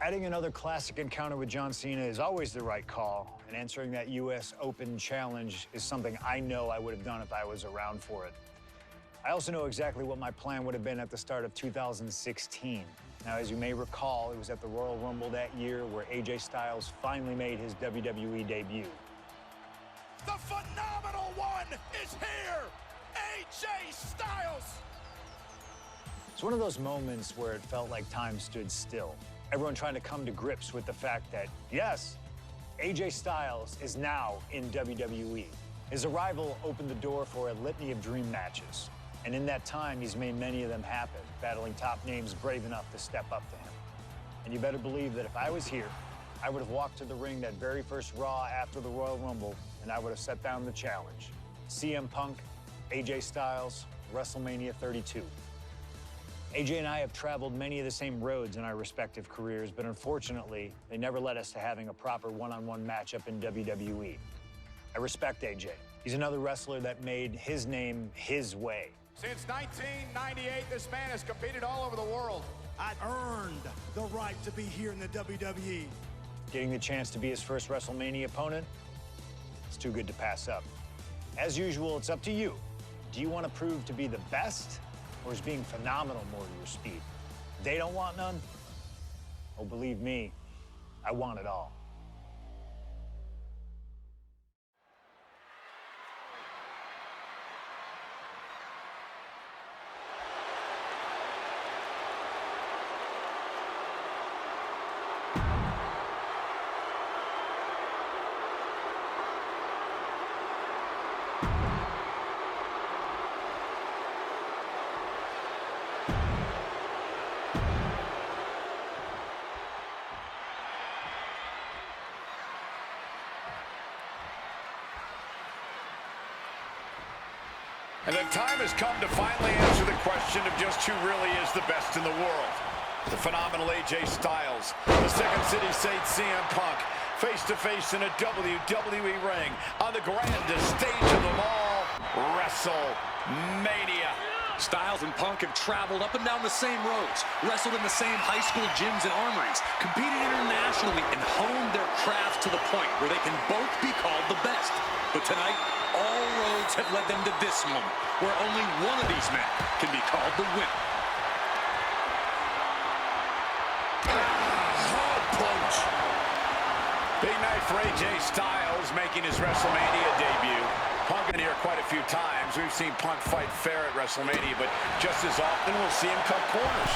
Adding another classic encounter with John Cena is always the right call, and answering that U.S. Open challenge is something I know I would have done if I was around for it. I also know exactly what my plan would have been at the start of 2016. Now, as you may recall, it was at the Royal Rumble that year where AJ Styles finally made his WWE debut. The phenomenal one is here! AJ Styles! It's one of those moments where it felt like time stood still. Everyone trying to come to grips with the fact that, yes, AJ Styles is now in WWE. His arrival opened the door for a litany of dream matches. And in that time, he's made many of them happen, battling top names brave enough to step up to him. And you better believe that if I was here, I would have walked to the ring that very first Raw after the Royal Rumble, and I would have set down the challenge. CM Punk, AJ Styles, WrestleMania 32. AJ and I have traveled many of the same roads in our respective careers, but unfortunately, they never led us to having a proper one-on-one matchup in WWE. I respect AJ. He's another wrestler that made his name his way. Since 1998, this man has competed all over the world. I earned the right to be here in the WWE. Getting the chance to be his first WrestleMania opponent, it's too good to pass up. As usual, it's up to you. Do you want to prove to be the best, or is being phenomenal more to your speed? They don't want none? Oh, believe me, I want it all. And the time has come to finally answer the question of just who really is the best in the world. The phenomenal AJ Styles, the Second City Saint CM Punk, face-to-face in a WWE ring on the grandest stage of them all, WrestleMania. Styles and Punk have traveled up and down the same roads, wrestled in the same high school gyms and armories, competed internationally, and honed their craft to the point where they can both be called the best. But tonight, all roads have led them to this moment, where only one of these men can be called the winner. Hard punch. Big night for AJ Styles, making his WrestleMania debut. Punk in here quite a few times. We've seen Punk fight fair at WrestleMania, but just as often we'll see him cut corners.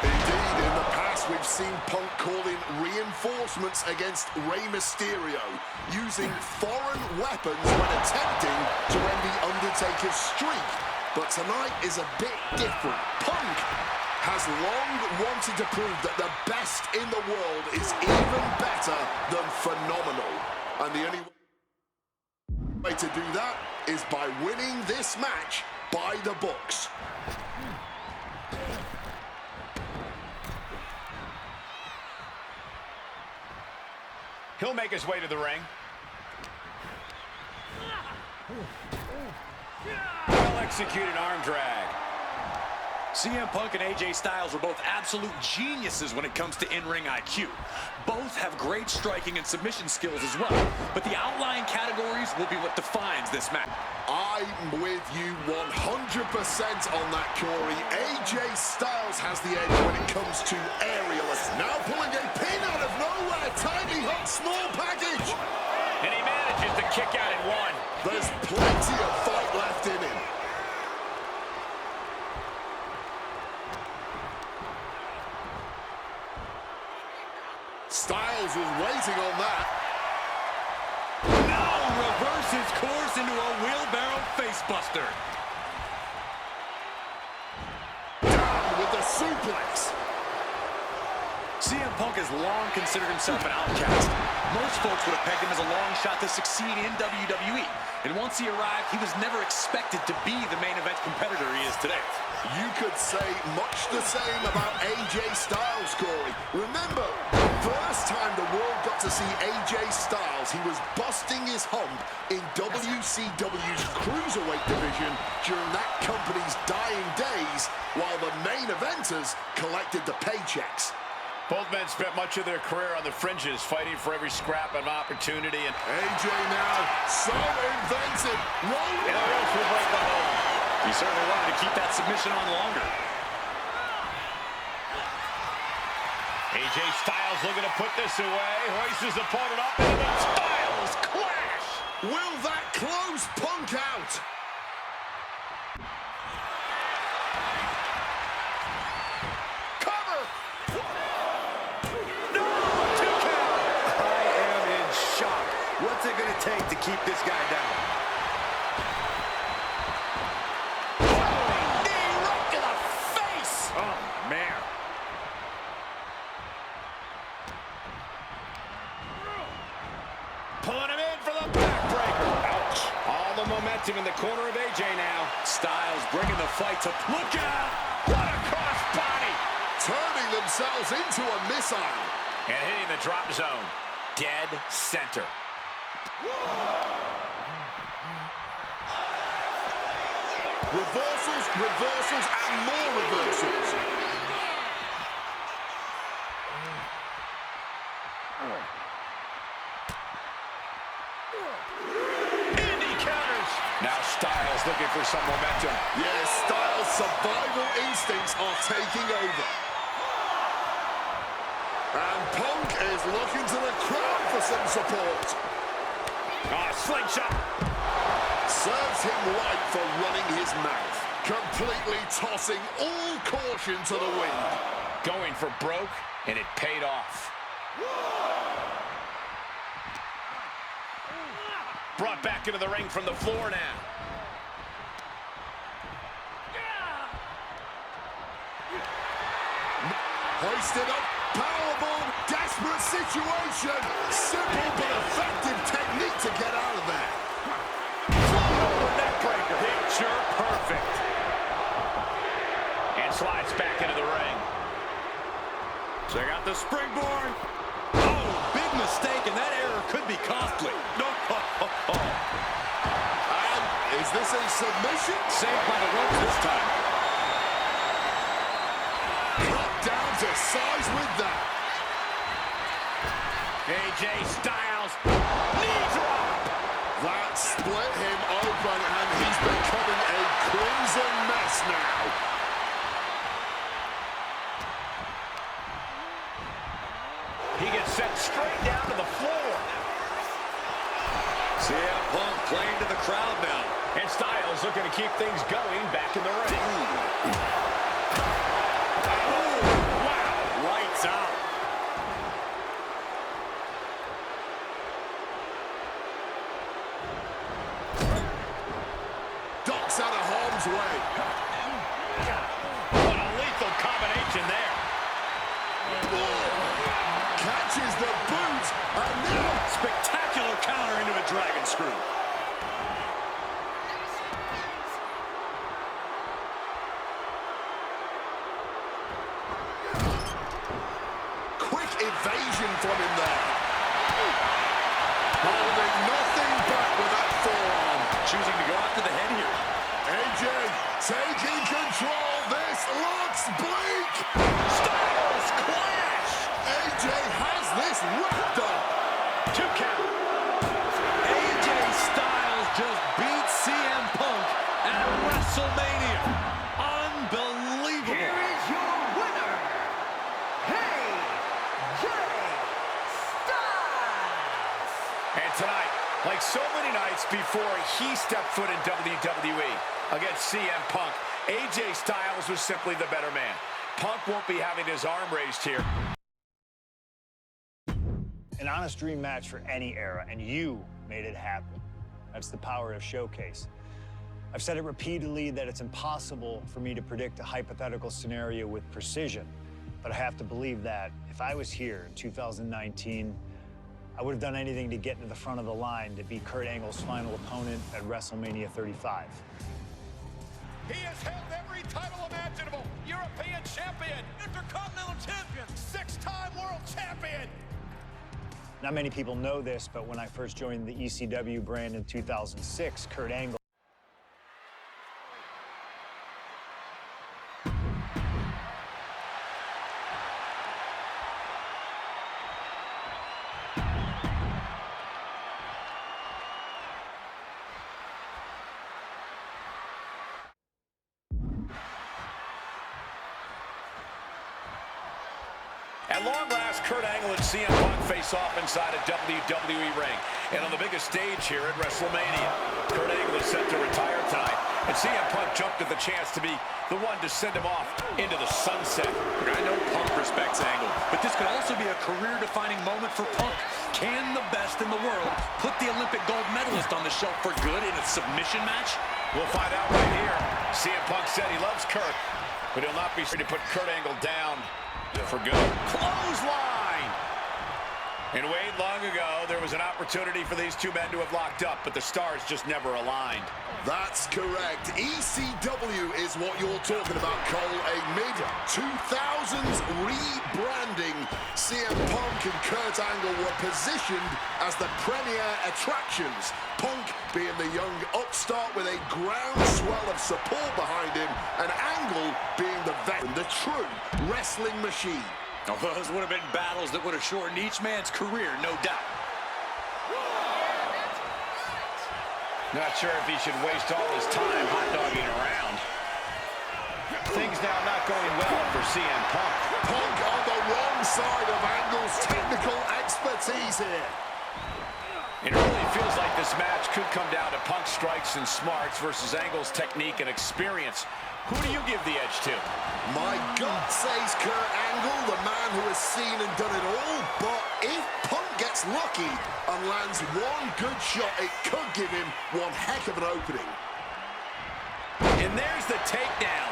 Indeed, in the past we've seen Punk call in reinforcements against Rey Mysterio, using foreign weapons when attempting to end the Undertaker's streak. But tonight is a bit different. Punk has long wanted to prove that the best in the world is even better than phenomenal. And the only way to do that is by winning this match by the books. He'll make his way to the ring. Well-executed arm drag. CM Punk and AJ Styles are both absolute geniuses when it comes to in-ring IQ. Both have great striking and submission skills as well, but the outlying categories will be what defines this match. I'm with you 100% on that, Corey. AJ Styles has the edge when it comes to aerialists. Now pulling a pin out of nowhere. Tiny hook, small package. And he manages to kick out in one. There's plenty of fight left in him. Styles was waiting on that. Now reverses course into a wheelbarrow facebuster. Down with the suplex. CM Punk has long considered himself an outcast. Most folks would have pegged him as a long shot to succeed in WWE. And once he arrived, he was never expected to be the main event competitor he is today. You could say much the same about AJ Styles, Corey. Remember, the first time the world got to see AJ Styles, he was busting his hump in WCW's Cruiserweight division during that company's dying days, while the main eventers collected the paychecks. Both men spent much of their career on the fringes, fighting for every scrap of opportunity. And AJ now, so inventive. Rolling. the ropes will break the hold. He certainly wanted to keep that submission on longer. AJ Styles looking to put this away. Hoists his opponent up, and the Styles clash. Will that close Punk out? Cover. No, 2 count. I am in shock. What's it going to take to keep this guy down? Knee right to the face. Oh, man. Pulling him in for the backbreaker. Ouch. All the momentum in the corner of AJ now. Styles bringing the fight to... Look out! What a cross body. Turning themselves into a missile. And hitting the drop zone. Dead center. Reversals, reversals, and more reversals. Indy counters. Now Styles looking for some momentum. Yes, Styles' survival instincts are taking over. And Punk is looking to the crowd for some support. Slingshot. Serves him right for running his mouth. Completely tossing all caution to the wind. Going for broke, and it paid off. Brought back into the ring from the floor now. Hoisted up, powerbomb, desperate situation. Simple but effective technique to get out of there. Neckbreaker. Picture perfect. And slides back into the ring. Check out the springboard. Oh, big mistake, and that error could be costly. No. And is this a submission? Saved by the ropes this time. Cut down to size with that. AJ Styles. Knee drop. That split him open, and he's becoming a crimson mess now. He gets sent straight down to the floor. CM Punk playing to the crowd now. And Styles looking to keep things going back in the ring. Wow, lights out. Ducks out of harm's way. What a lethal combination there. Catches the boot, and now Spectacular counter into a dragon screw. quick evasion from him there. Holding nothing back with that forearm. Choosing to go after the head here. AJ taking control. This looks bleak. Styles clash. AJ has this wrapped up. 2 count. AJ Styles just beat CM Punk at WrestleMania. Unbelievable. Here is your winner, AJ Styles. And tonight, like so many nights before he stepped foot in WWE against CM Punk, AJ Styles was simply the better man. Punk won't be having his arm raised here. An honest dream match for any era, and you made it happen. That's the power of Showcase. I've said it repeatedly that it's impossible for me to predict a hypothetical scenario with precision, but I have to believe that if I was here in 2019, I would have done anything to get into the front of the line to beat Kurt Angle's final opponent at WrestleMania 35. He has held every title imaginable. European champion, Intercontinental champion, 6-time world champion. Not many people know this, but when I first joined the ECW brand in 2006, Kurt Angle At long last, Kurt Angle and CM Punk face off inside a WWE ring. And on the biggest stage here at WrestleMania, Kurt Angle is set to retire tonight. And CM Punk jumped at the chance to be the one to send him off into the sunset. I know Punk respects Angle, but this could also be a career-defining moment for Punk. Can the best in the world put the Olympic gold medalist on the shelf for good in a submission match? We'll find out right here. CM Punk said he loves Kurt, but he'll not be free to put Kurt Angle down for good. Clothesline! And Wade, long ago, there was an opportunity for these two men to have locked up, but the stars just never aligned. That's correct. ECW is what you're talking about, Cole. A mid-2000s rebranding. CM Punk and Kurt Angle were positioned as the premier attractions. Punk being the young upstart with a groundswell of support behind him, and Angle being the veteran, the true wrestling machine. Oh, those would have been battles that would have shortened each man's career, no doubt. Not sure if he should waste all his time hot-dogging around. Things now not going well for CM Punk. Punk on the wrong side of Angle's technical expertise here. It really feels like this match could come down to Punk's strikes and smarts versus Angle's technique and experience. Who do you give the edge to? My gut says Kurt Angle, the man who has seen and done it all. But if Punk gets lucky and lands one good shot, it could give him one heck of an opening. And there's the takedown.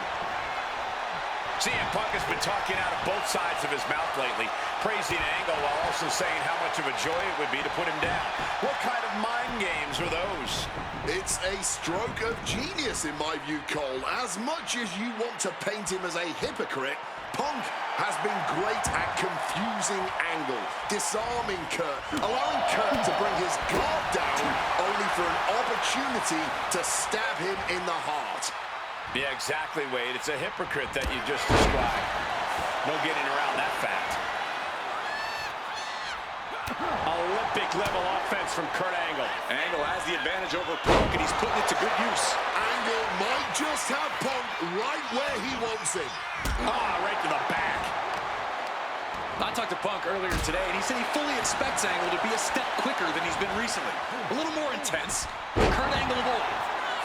CM Punk has been talking out of both sides of his mouth lately, praising Angle while also saying how much of a joy it would be to put him down. What kind of mind games are those? It's a stroke of genius in my view, Cole. As much as you want to paint him as a hypocrite, Punk has been great at confusing Angle, disarming Kurt, allowing Kurt to bring his guard down, only for an opportunity to stab him in the heart. Yeah, exactly, Wade. It's a hypocrite that you just described. No getting around that fact. Olympic-level offense from Kurt Angle. Angle has the advantage over Punk, and he's putting it to good use. Angle might just have Punk right where he wants him. Right to the back. I talked to Punk earlier today, and he said he fully expects Angle to be a step quicker than he's been recently. A little more intense. Kurt Angle of old.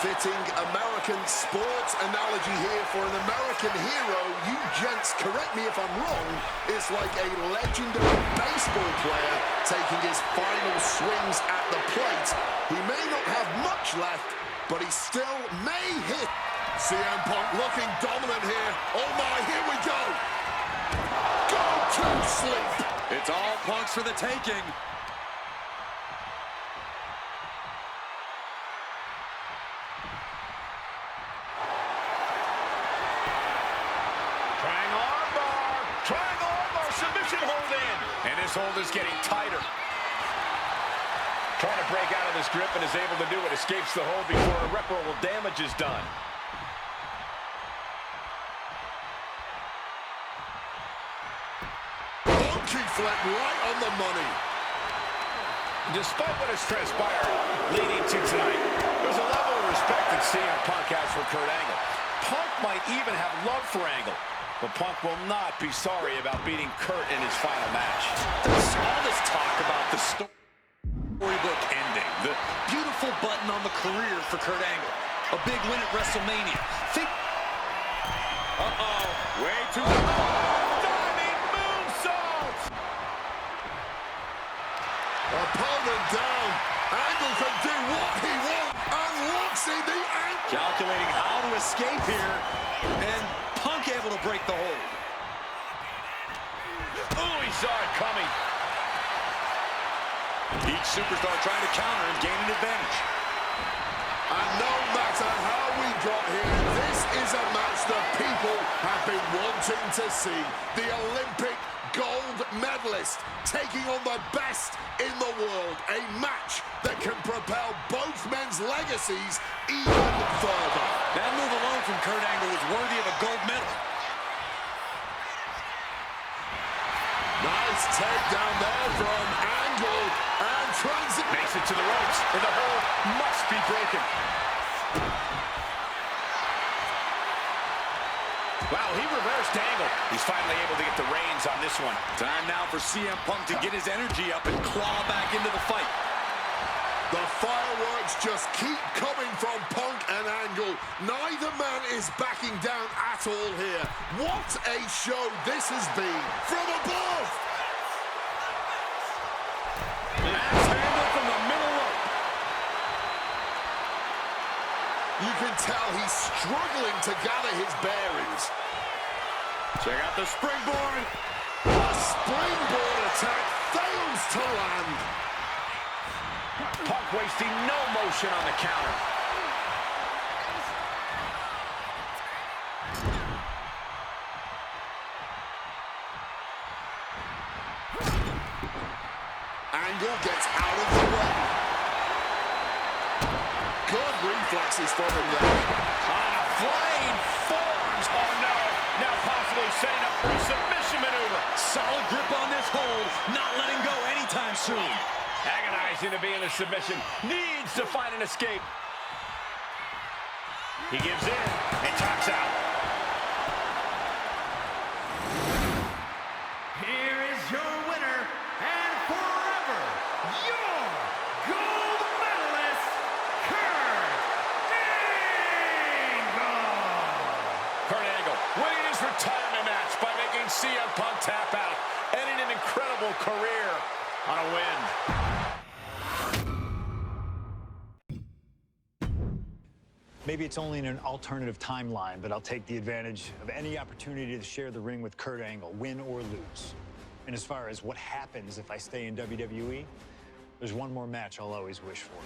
Fitting American sports analogy here for an American hero. You gents, correct me if I'm wrong, is like a legendary baseball player taking his final swings at the plate. He may not have much left, but he still may hit. CM Punk looking dominant here. Oh my, here we go. Go to sleep. It's all Punk's for the taking. Triangle armbar, submission hold in. And this hold is getting tighter. Trying to break out of this grip and is able to do it. Escapes the hold before irreparable damage is done. Monkey flip right on the money. Despite what has transpired leading to tonight, there's a level of respect that CM Punk has for Kurt Angle. Punk might even have love for Angle, but Punk will not be sorry about beating Kurt in his final match. All this talk about the storybook ending, the beautiful button on the career for Kurt Angle, a big win at WrestleMania. Way too Diving moonsault! Opponent down. Angle can do what he wants. Unlocks in the ankle. calculating how to escape here, and Punk able to break the hold. Oh, he saw it coming. Each superstar trying to counter and gain an advantage. And no matter how we got here, this is a match that people have been wanting to see. The Olympic gold medalist taking on the best in the world. A match that can propel both men's legacies even further. That move alone from Kurt Angle was worthy of a gold medal. Nice takedown there from Angle, and transit Makes it to the ropes, and the hold must be broken. Wow, he reversed Angle. He's finally able to get the reins on this one. Time now for CM Punk to get his energy up and claw back into the fight. The fireworks just keep coming from Punk and Angle. Neither man is backing down at all here. What a show this has been from above. Last handle from the middle rope. You can tell he's struggling to gather his bearings. Check out the springboard. The springboard attack fails to land. Punk wasting no motion on the counter. Angle gets out of the way. Good reflexes from him there. Flying forearms. Oh no. Now possibly setting up for a submission maneuver. Solid grip on this hold, not letting go anytime soon. Agonizing to be in a submission. Needs to find an escape. He gives in and taps out. Here is your winner, and forever, your gold medalist, Kurt Angle winning his retirement match by making CM Punk tap out, ending an incredible career on a win. Maybe it's only in an alternative timeline, but I'll take the advantage of any opportunity to share the ring with Kurt Angle, win or lose. And as far as what happens if I stay in WWE, there's one more match I'll always wish for.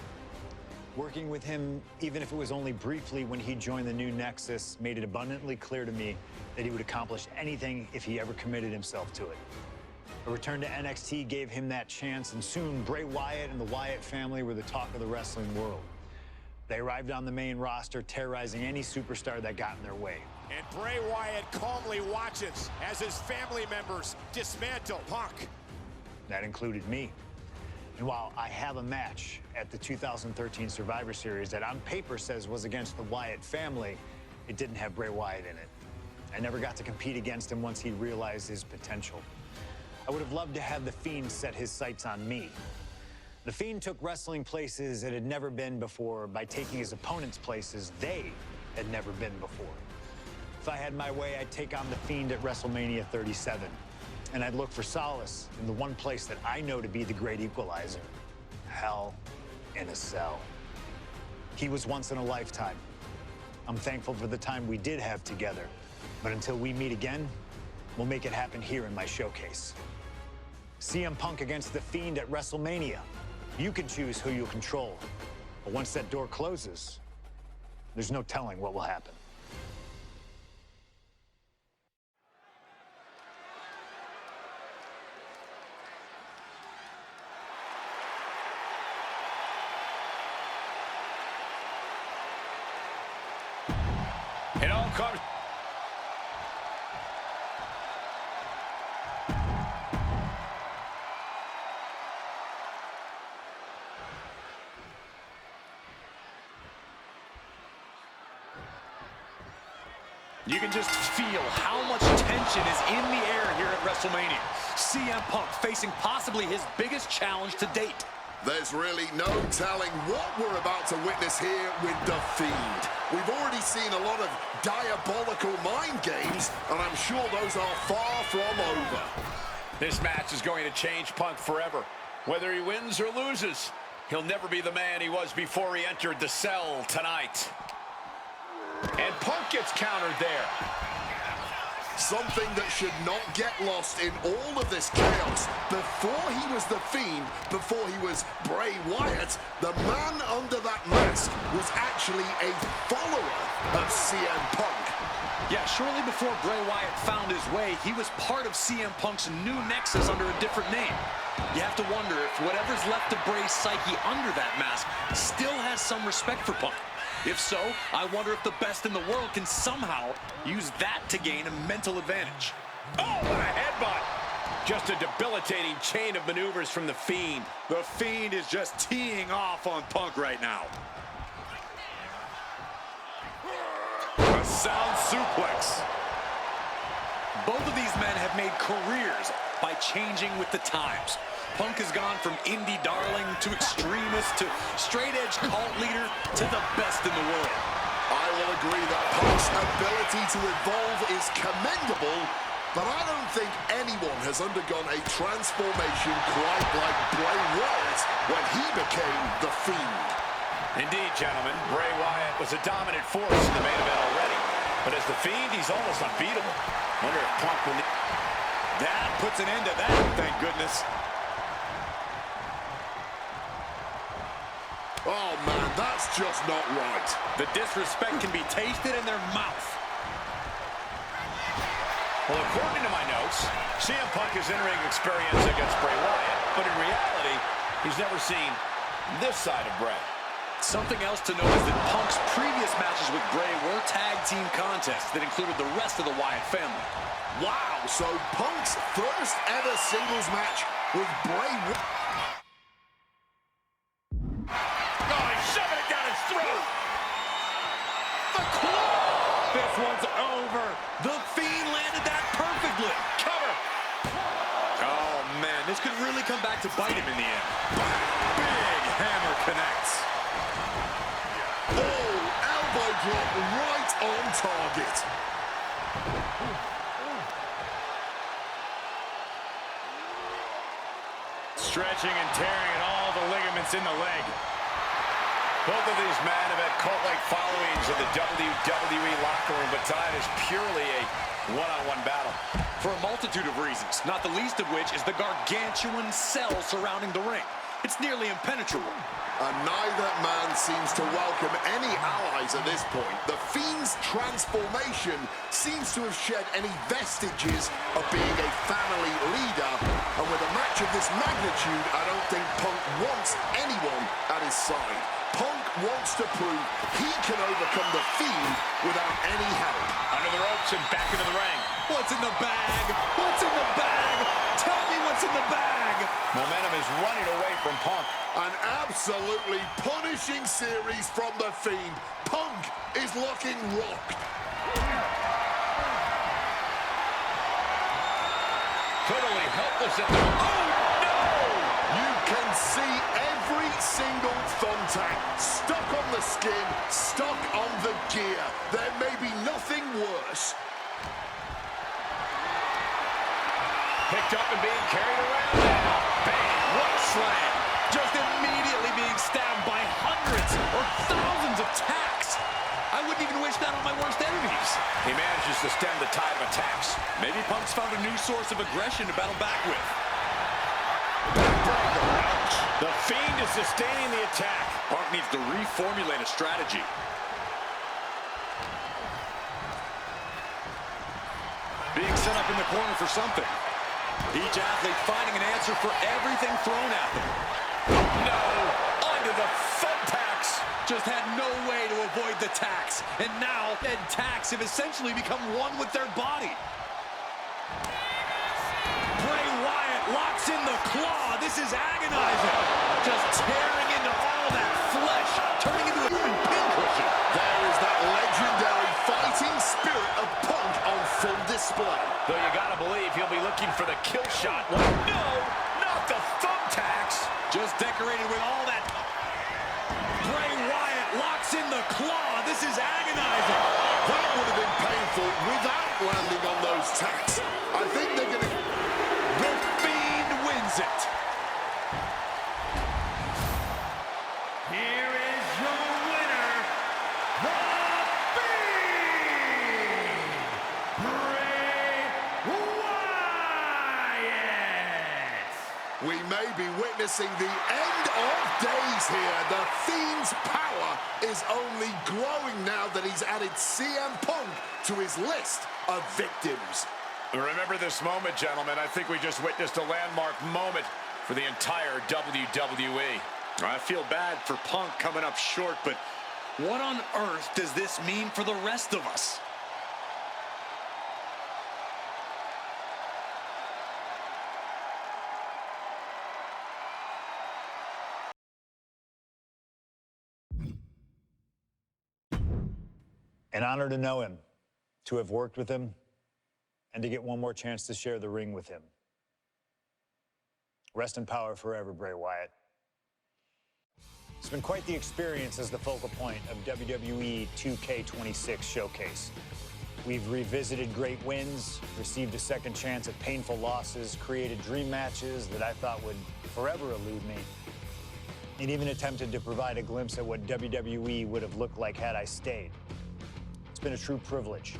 Working with him, even if it was only briefly when he joined the new Nexus, made it abundantly clear to me that he would accomplish anything if he ever committed himself to it. A return to NXT gave him that chance, and soon Bray Wyatt and the Wyatt family were the talk of the wrestling world. They arrived on the main roster, terrorizing any superstar that got in their way. And Bray Wyatt calmly watches as his family members dismantle Punk. That included me. And while I have a match at the 2013 Survivor Series that on paper says was against the Wyatt family, it didn't have Bray Wyatt in it. I never got to compete against him once he realized his potential. I would have loved to have The Fiend set his sights on me. The Fiend took wrestling places it had never been before by taking his opponents places they had never been before. If I had my way, I'd take on The Fiend at WrestleMania 37. And I'd look for solace in the one place that I know to be the great equalizer: Hell in a Cell. He was once in a lifetime. I'm thankful for the time we did have together. But until we meet again, we'll make it happen here in my showcase. CM Punk against The Fiend at WrestleMania. You can choose who you'll control. But once that door closes, there's no telling what will happen. It all comes. You can just feel how much tension is in the air here at WrestleMania. CM Punk facing possibly his biggest challenge to date. There's really no telling what we're about to witness here with The Fiend. We've already seen a lot of diabolical mind games, and I'm sure those are far from over. This match is going to change Punk forever. Whether he wins or loses, he'll never be the man he was before he entered the cell tonight. And Punk gets countered there. Something that should not get lost in all of this chaos. Before he was The Fiend, before he was Bray Wyatt, the man under that mask was actually a follower of CM Punk. Yeah, shortly before Bray Wyatt found his way, he was part of CM Punk's new Nexus under a different name. You have to wonder if whatever's left of Bray's psyche under that mask still has some respect for Punk. If so, I wonder if the best in the world can somehow use that to gain a mental advantage. Oh, what a headbutt! Just a debilitating chain of maneuvers from The Fiend. The Fiend is just teeing off on Punk right now. A sound suplex. Both of these men have made careers by changing with the times. Punk has gone from indie darling to extremist to straight-edge cult leader to the best in the world. I will agree that Punk's ability to evolve is commendable, but I don't think anyone has undergone a transformation quite like Bray Wyatt when he became The Fiend. Indeed, gentlemen, Bray Wyatt was a dominant force in the main event already. But as The Fiend, he's almost unbeatable. Wonder if Punk will... That puts an end to that, thank goodness. Oh, man, that's just not right. The disrespect can be tasted in their mouth. Well, according to my notes, CM Punk is entering experience against Bray Wyatt, but in reality, he's never seen this side of Bray. Something else to note is that Punk's previous matches with Bray were tag team contests that included the rest of the Wyatt family. Wow, so Punk's first ever singles match with Bray Wyatt. Oh, he's shoving it down his throat! The claw! This one's over. The Fiend landed that perfectly. Cover! Oh, man, this could really come back to bite him in the end. Big hammer connects. Oh, elbow drop right on target. Stretching and tearing at all the ligaments in the leg. Both of these men have had cult-like followings in the WWE locker room, but tonight is purely a one-on-one battle. For a multitude of reasons, not the least of which is the gargantuan cell surrounding the ring. It's nearly impenetrable. And neither man seems to welcome any allies at this point. The Fiend's transformation seems to have shed any vestiges of being a family leader. And with a match of this magnitude, I don't think Punk wants anyone at his side. Punk wants to prove he can overcome the Fiend without any help. Under the ropes and back into the ring. What's in the bag? What's in the bag? Tell me what's in the bag. Momentum is running away from Punk. An absolutely punishing series from the Fiend. Punk is looking rocked. Totally helpless at the... Oh, no! You can see every single thumbtack stuck on the skin, stuck on the gear. There may be nothing worse. Picked up and being carried around now. Bam! What a slam! Just immediately being stabbed by hundreds or thousands of tacks. I wouldn't even wish that on my worst enemies. He manages to stem the tide of attacks. Maybe Punk's found a new source of aggression to battle back with. Ouch. The Fiend is sustaining the attack. Punk needs to reformulate a strategy. Being set up in the corner for something. Each athlete finding an answer for everything thrown at them. No! Onto the thumbtacks! Just had no way to avoid the tacks. And now, the tacks have essentially become one with their body. Bray Wyatt locks in the claw. This is agonizing. Just tearing into all that flesh, turning into a human pincushion. There is that legendary fighting spirit of Punk on full display. Though you gotta believe he'll be looking for the kill shot. No! Not the thumbtacks! Just decorated with all that. Bray Wyatt locks in the claw. This is agonizing. That would have been painful without landing on those tacks. I think they're going to... The Fiend wins it. Here is your winner, The Fiend, Bray Wyatt. We may be witnessing the end of days here. The Fiend's power is only growing now that he's added CM Punk to his list of victims. Remember this moment, gentlemen. I think we just witnessed a landmark moment for the entire WWE. I feel bad for Punk coming up short, but what on earth does this mean for the rest of us? An honor to know him, to have worked with him, and to get one more chance to share the ring with him. Rest in power forever, Bray Wyatt. It's been quite the experience as the focal point of WWE 2K26 Showcase. We've revisited great wins, received a second chance at painful losses, created dream matches that I thought would forever elude me, and even attempted to provide a glimpse at what WWE would have looked like had I stayed. It's been a true privilege.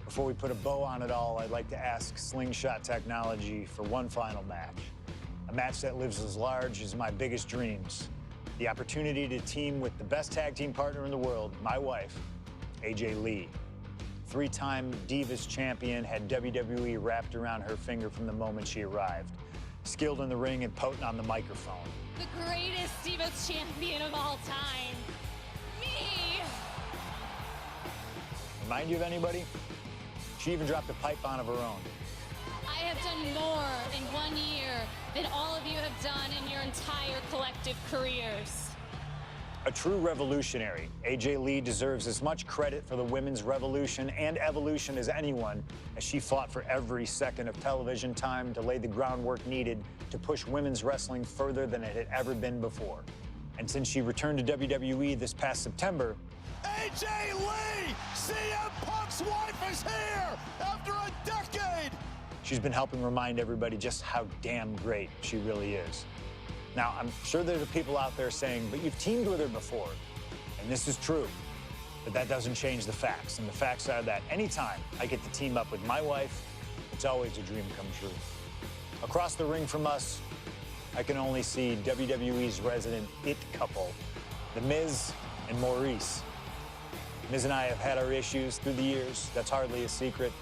Before we put a bow on it all, I'd like to ask Slingshot Technology for one final match. A match that lives as large as my biggest dreams. The opportunity to team with the best tag team partner in the world, my wife, AJ Lee. Three-time Divas champion, had WWE wrapped around her finger from the moment she arrived. Skilled in the ring and potent on the microphone. The greatest Divas champion of all time. Me! Remind you of anybody? She even dropped a pipe on of her own. I have done more in 1 year than all of you have done in your entire collective careers. A true revolutionary, AJ Lee deserves as much credit for the women's revolution and evolution as anyone, as she fought for every second of television time to lay the groundwork needed to push women's wrestling further than it had ever been before. And since she returned to WWE this past September, AJ Lee! CM Punk's wife is here after a decade! she's been helping remind everybody just how damn great she really is. Now, I'm sure there are people out there saying, but you've teamed with her before. And this is true, but that doesn't change the facts. And the facts are that anytime I get to team up with my wife, it's always a dream come true. Across the ring from us, I can only see WWE's resident it couple, The Miz and Maurice. Miz and I have had our issues through the years. That's hardly a secret.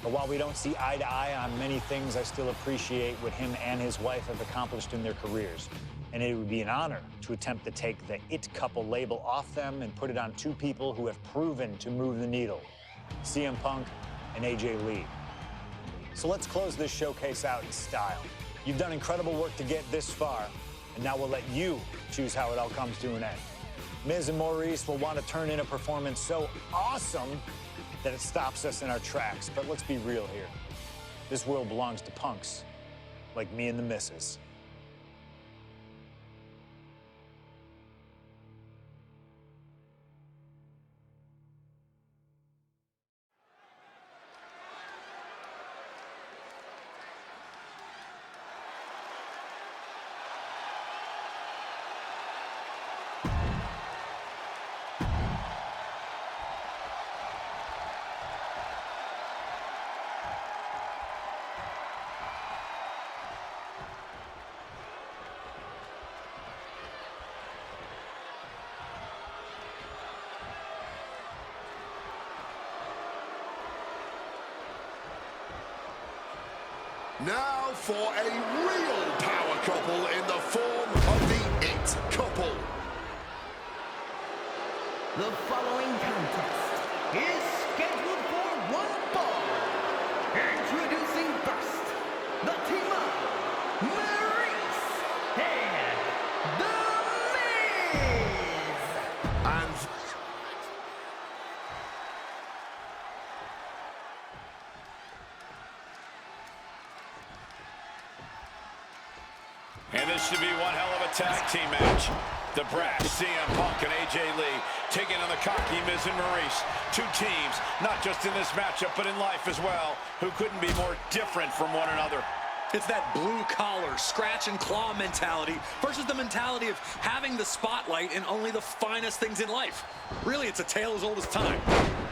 But while we don't see eye to eye on many things, I still appreciate what him and his wife have accomplished in their careers. And it would be an honor to attempt to take the it couple label off them and put it on two people who have proven to move the needle, CM Punk and AJ Lee. So let's close this showcase out in style. You've done incredible work to get this far, and now we'll let you choose how it all comes to an end. Miz and Maurice will want to turn in a performance so awesome that it stops us in our tracks. But let's be real here. This world belongs to punks like me and the missus. Now for a real power couple in the form of the It Couple. The following contest is scheduled for one fall. Introducing first, the team of Maurice and The Miz. And this should be one hell of a tag team match. The brash CM Punk and AJ Lee taking on the cocky Miz and Maurice. Two teams, not just in this matchup, but in life as well, who couldn't be more different from one another. It's that blue-collar, scratch-and-claw mentality versus the mentality of having the spotlight in only the finest things in life. Really, it's a tale as old as time.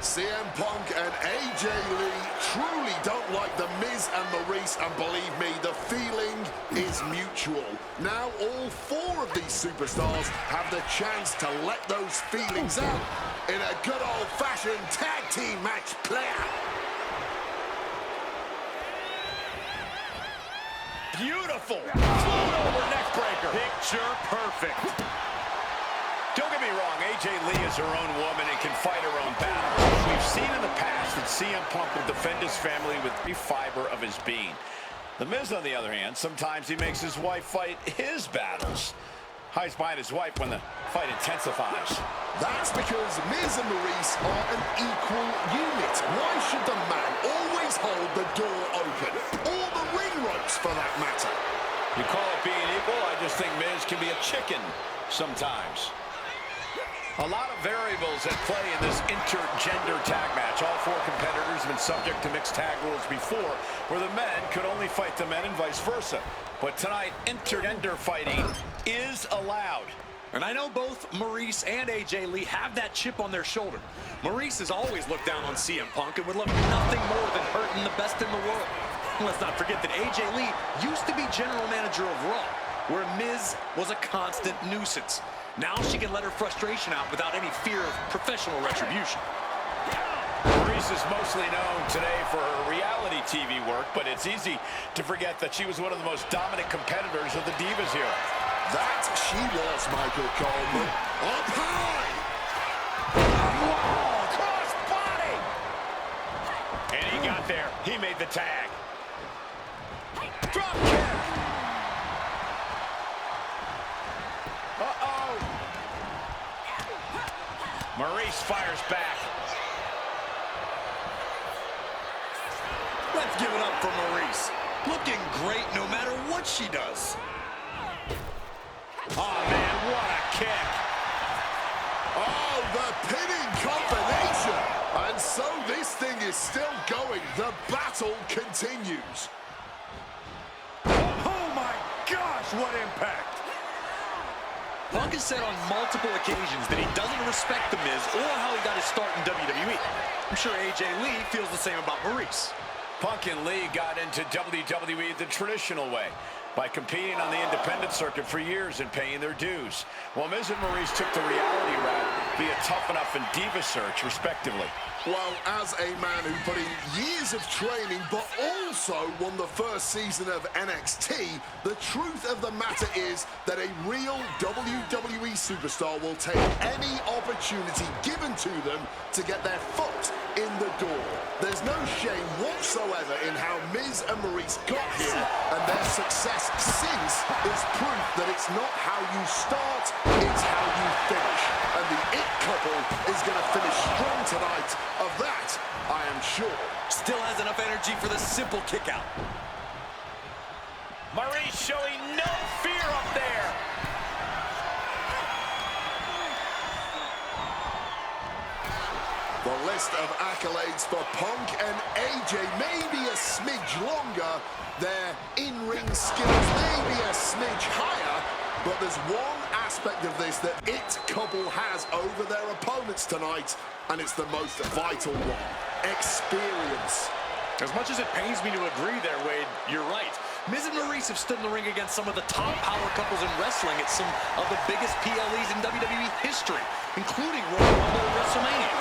CM Punk and AJ Lee truly don't like The Miz and Maurice, and believe me, the feeling is mutual. Now all four of these superstars have the chance to let those feelings out in a good old-fashioned tag team match player. Beautiful. Float over neck breaker. Picture perfect. Don't get me wrong, AJ Lee is her own woman and can fight her own battles. We've seen in the past that CM Punk will defend his family with every fiber of his being. The Miz, on the other hand, sometimes he makes his wife fight his battles. hides behind his wife when the fight intensifies. That's because Miz and Maurice are an equal unit. Why should the man always hold the door open? Or the ring ropes, for that matter. You call it being equal? I just think Miz can be a chicken sometimes. A lot of variables at play in this intergender tag match. All four competitors have been subject to mixed tag rules before, where the men could only fight the men and vice versa. But tonight, intergender fighting is allowed. And I know both Maurice and AJ Lee have that chip on their shoulder. Maurice has always looked down on CM Punk and would love nothing more than hurting the best in the world. Let's not forget that AJ Lee used to be general manager of Raw, where Miz was a constant nuisance. Now she can let her frustration out without any fear of professional retribution. Maurice is mostly known today for her reality TV work, but it's easy to forget that she was one of the most dominant competitors of the Divas era. That she was, Michael Coleman. Up high! Whoa, cross body! And he got there. He made the tag. Drop kick! Uh-oh! Maurice fires back. Let's give it up for Maurice. Looking great no matter what she does. Oh, man, what a kick. Oh, the pinning combination. And so this thing is still going. The battle continues. Oh my gosh, what impact! Punk has said on multiple occasions that he doesn't respect The Miz or how he got his start in WWE. I'm sure AJ Lee feels the same about Maurice. Punk and Lee got into WWE the traditional way, by competing on the independent circuit for years and paying their dues, while Miz and Maurice took the reality route via Tough Enough and Diva Search, respectively. Well, as a man who put in years of training but also won the first season of NXT, the truth of the matter is that a real WWE superstar will take any opportunity given to them to get their foot in the door. There's no shame whatsoever in how Miz and Maurice got here, and their success since is proof that it's not how you start, it's how you finish. And the It couple is going to finish strong tonight. Of that, I am sure. Still has enough energy for the simple kick out. Maurice showing no fear up there. The list of accolades for Punk and AJ may be a smidge longer. Their in-ring skills may be a smidge higher. But there's one aspect of this that It couple has over their opponents tonight, and it's the most vital one: experience. As much as it pains me to agree there, Wade, you're right. Miz and Maurice have stood in the ring against some of the top power couples in wrestling at some of the biggest PLEs in WWE history, including Royal Rumble and WrestleMania.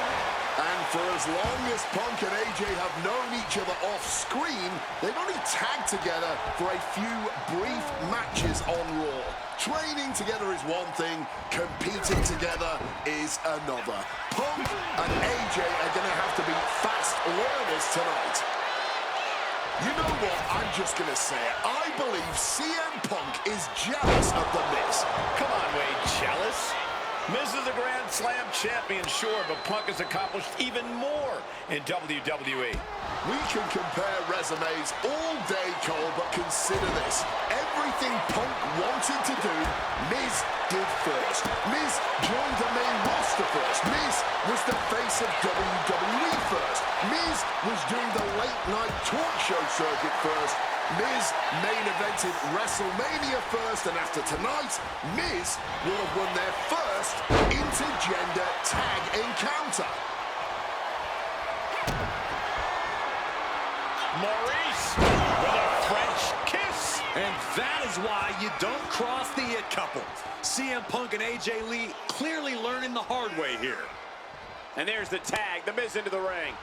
And for as long as Punk and AJ have known each other off-screen, they've only tagged together for a few brief matches on Raw. Training together is one thing, competing together is another. Punk and AJ are going to have to be fast learners tonight. You know what? I'm just going to say it. I believe CM Punk is jealous of The Miz. Come on, Wade, jealous? Miz is a Grand Slam champion, sure, but Punk has accomplished even more in WWE. We can compare resumes all day, Cole, but consider this. Everything Punk wanted to do, Miz did first. Miz joined the main roster first. Miz was the face of WWE first. Miz was doing the late-night talk show circuit first. Miz main evented WrestleMania first, and after tonight, Miz will have won their first intergender tag encounter. Maurice with a French kiss. And that is why you don't cross the It couple. CM Punk and AJ Lee clearly learning the hard way here. And there's the tag, the Miz into the ring.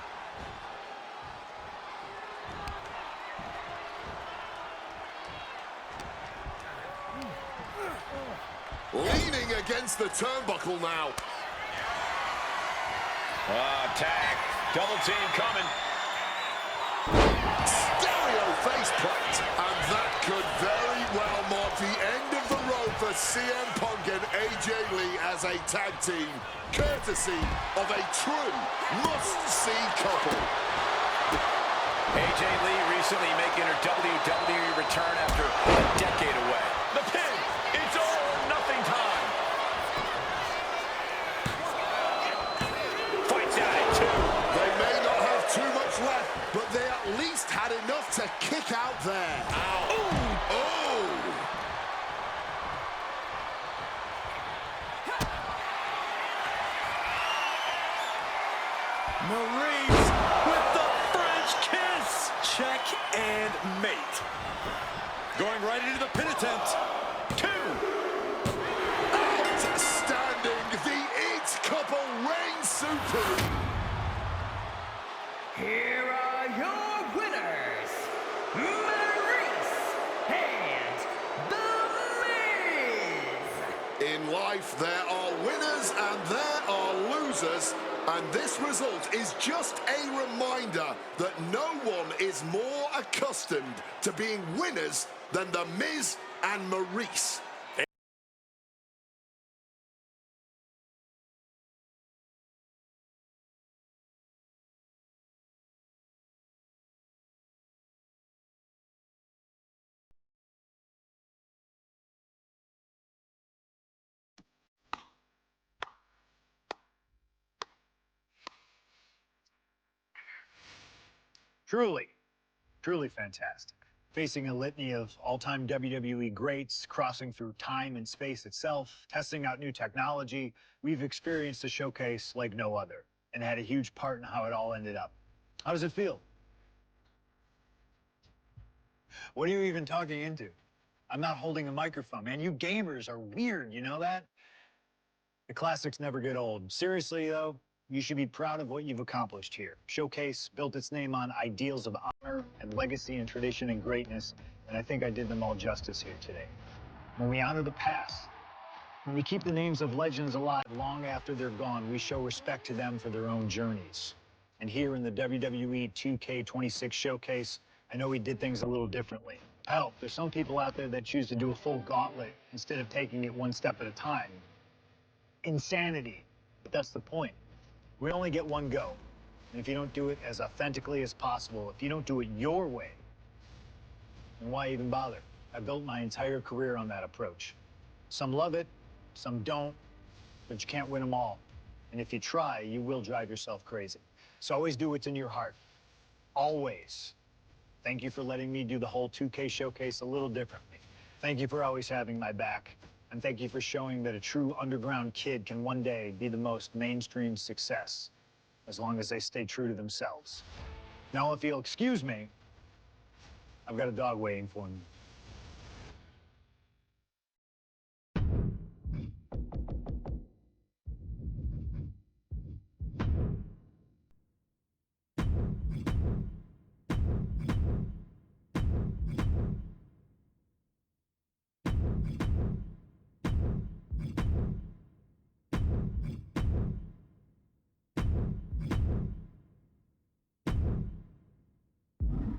Leaning against the turnbuckle now. Tag. Double team coming. Stereo faceplate. And that could very well mark the end of the road for for CM Punk and AJ Lee as a tag team, courtesy of a true must-see couple. AJ Lee recently making her WWE return after a decade away. The pin! It's all or nothing time! Fights out at 2. They may not have too much left, but they at least had enough to kick out there. Ow. Ooh. Oh! Maurice with the French kiss! Check and mate. Going right into the pin attempt. 2! Outstanding! The It couple reign supreme! Here are your winners, Maurice and The Miz. In life, there are winners and there are losers, and this result is just a reminder that no one is more accustomed to being winners than The Miz and Maurice. Truly, truly fantastic. Facing a litany of all-time WWE greats, crossing through time and space itself, testing out new technology, we've experienced a showcase like no other, and had a huge part in how it all ended up. How does it feel? What are you even talking into? I'm not holding a microphone, man. You gamers are weird, you know that? The classics never get old. Seriously, though, you should be proud of what you've accomplished here. Showcase built its name on ideals of honor and legacy and tradition and greatness, and I think I did them all justice here today. When we honor the past, when we keep the names of legends alive long after they're gone, we show respect to them for their own journeys. And here in the WWE 2K26 Showcase, I know we did things a little differently. Hell, there's some people out there that choose to do a full gauntlet instead of taking it one step at a time. Insanity, but that's the point. We only get one go. And if you don't do it as authentically as possible, if you don't do it your way, then why even bother? I built my entire career on that approach. Some love it, some don't, but you can't win them all. And if you try, you will drive yourself crazy. So always do what's in your heart. Always. Thank you for letting me do the whole 2K showcase a little differently. Thank you for always having my back. And thank you for showing that a true underground kid can one day be the most mainstream success, as long as they stay true to themselves. Now, if you'll excuse me, I've got a dog waiting for me.